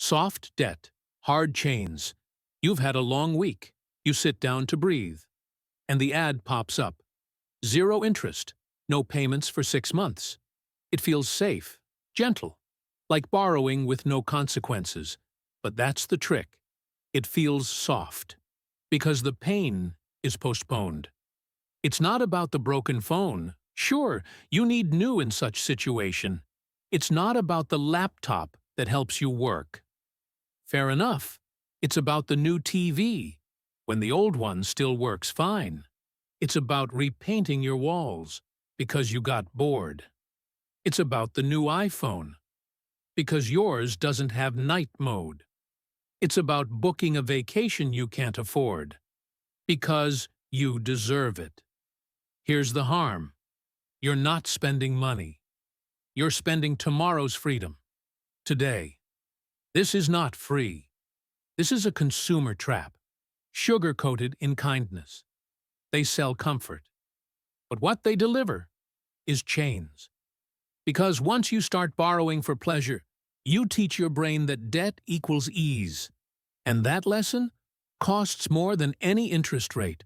Soft debt, hard chains. You've had a long week. You sit down to breathe. And the ad pops up. Zero interest, no payments for 6 months. It feels safe, gentle, like borrowing with no consequences. But that's the trick. It feels soft, because the pain is postponed. It's not about the broken phone. Sure, you need new in such situation. It's not about the laptop that helps you work. Fair enough. It's about the new TV, when the old one still works fine. It's about repainting your walls, because you got bored. It's about the new iPhone, because yours doesn't have night mode. It's about booking a vacation you can't afford, because you deserve it. Here's the harm. You're not spending money. You're spending tomorrow's freedom. Today. This is not free. This is a consumer trap, sugar-coated in kindness. They sell comfort. But what they deliver is chains. Because once you start borrowing for pleasure, you teach your brain that debt equals ease. And that lesson costs more than any interest rate.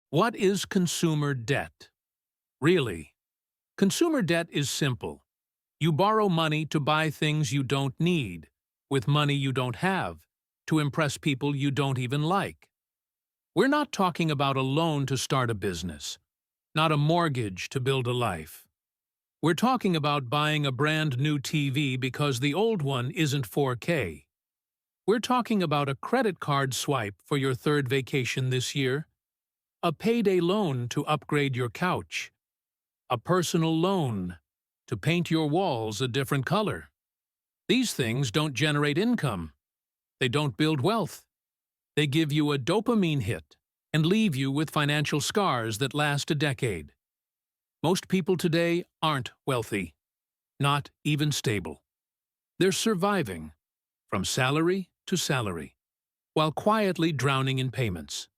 What is consumer debt? Really, consumer debt is simple. You borrow money to buy things you don't need, with money you don't have, to impress people you don't even like. We're not talking about a loan to start a business, not a mortgage to build a life. We're talking about buying a brand new TV because the old one isn't 4K. We're talking about a credit card swipe for your third vacation this year, a payday loan to upgrade your couch, a personal loan to paint your walls a different color. These things don't generate income. They don't build wealth. They give you a dopamine hit and leave you with financial scars that last a decade. Most people today aren't wealthy, not even stable. They're surviving from salary to salary, while quietly drowning in payments.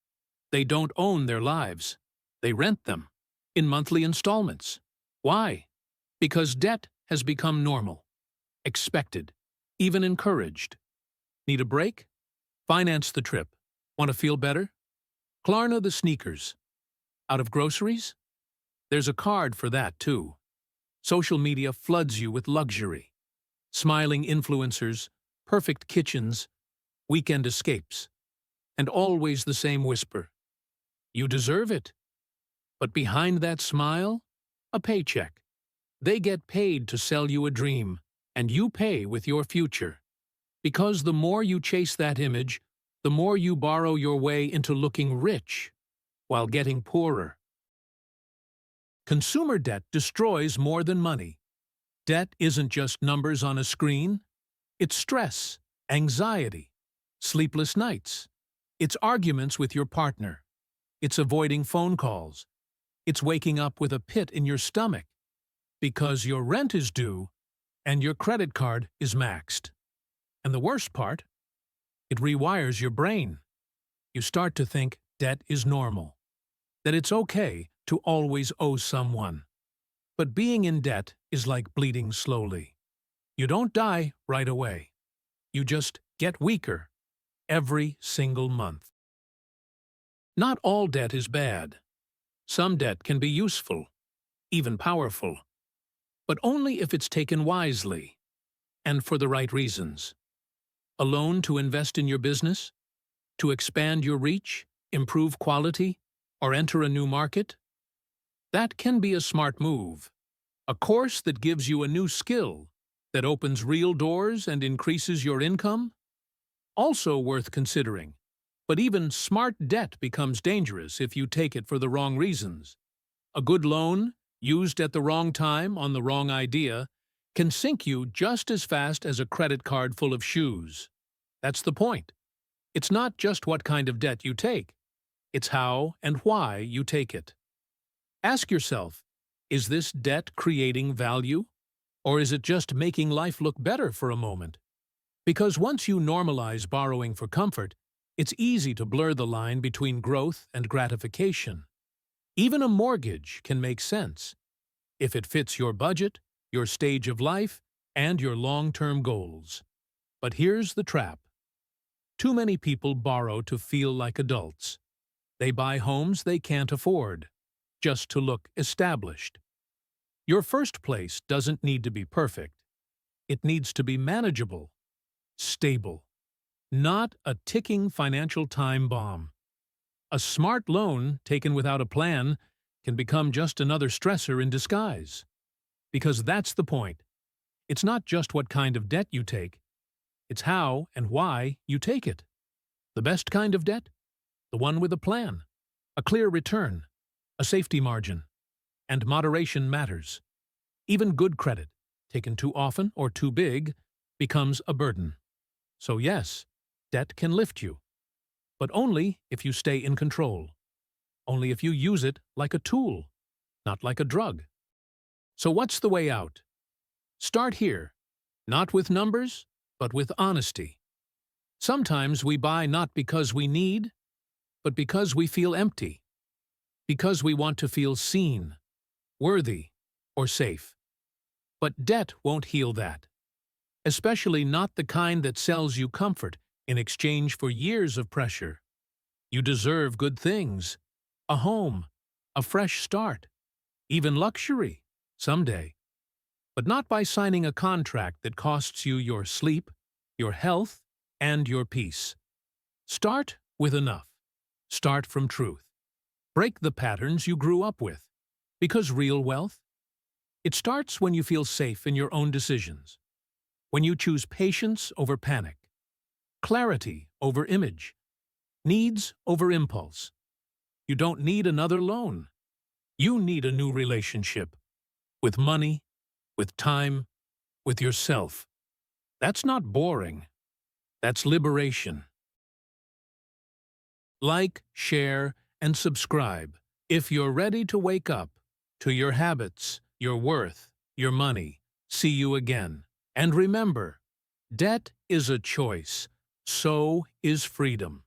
They don't own their lives. They rent them in monthly installments. Why? Because debt has become normal, expected, even encouraged. Need a break? Finance the trip. Want to feel better? Klarna the sneakers. Out of groceries? There's a card for that too. Social media floods you with luxury. Smiling influencers, perfect kitchens, weekend escapes. And always the same whisper. You deserve it. But behind that smile, a paycheck. They get paid to sell you a dream, and you pay with your future. Because the more you chase that image, the more you borrow your way into looking rich, while getting poorer. Consumer debt destroys more than money. Debt isn't just numbers on a screen. It's stress, anxiety, sleepless nights. It's arguments with your partner. It's avoiding phone calls. It's waking up with a pit in your stomach because your rent is due and your credit card is maxed. And the worst part, it rewires your brain. You start to think debt is normal, that it's okay to always owe someone. But being in debt is like bleeding slowly. You don't die right away. You just get weaker every single month. Not all debt is bad. Some debt can be useful, even powerful, but only if it's taken wisely and for the right reasons. A loan to invest in your business, to expand your reach, improve quality, or enter a new market? That can be a smart move. A course that gives you a new skill, that opens real doors and increases your income? Also worth considering. But even smart debt becomes dangerous if you take it for the wrong reasons. A good loan, used at the wrong time on the wrong idea, can sink you just as fast as a credit card full of shoes. That's the point. It's not just what kind of debt you take. It's how and why you take it. Ask yourself, is this debt creating value? Or is it just making life look better for a moment? Because once you normalize borrowing for comfort, it's easy to blur the line between growth and gratification. Even a mortgage can make sense if it fits your budget, your stage of life, and your long-term goals. But here's the trap. Too many people borrow to feel like adults. They buy homes they can't afford, just to look established. Your first place doesn't need to be perfect. It needs to be manageable, stable, not a ticking financial time bomb. A smart loan taken without a plan can become just another stressor in disguise. Because that's the point. It's not just what kind of debt you take, it's how and why you take it. The best kind of debt? The one with a plan, a clear return, a safety margin. And moderation matters. Even good credit, taken too often or too big, becomes a burden. So yes, debt can lift you, but only if you stay in control. Only if you use it like a tool, not like a drug. So what's the way out? Start here, not with numbers, but with honesty. Sometimes we buy not because we need, but because we feel empty, because we want to feel seen, worthy, or safe. But debt won't heal that, especially not the kind that sells you comfort in exchange for years of pressure. You deserve good things, a home, a fresh start, even luxury, someday. But not by signing a contract that costs you your sleep, your health, and your peace. Start with enough. Start from truth. Break the patterns you grew up with. Because real wealth? It starts when you feel safe in your own decisions. When you choose patience over panic, clarity over image, needs over impulse. You don't need another loan. You need a new relationship. With money, with time, with yourself. That's not boring. That's liberation. Like, share, and subscribe if you're ready to wake up to your habits, your worth, your money. See you again. And remember, debt is a choice. So is freedom.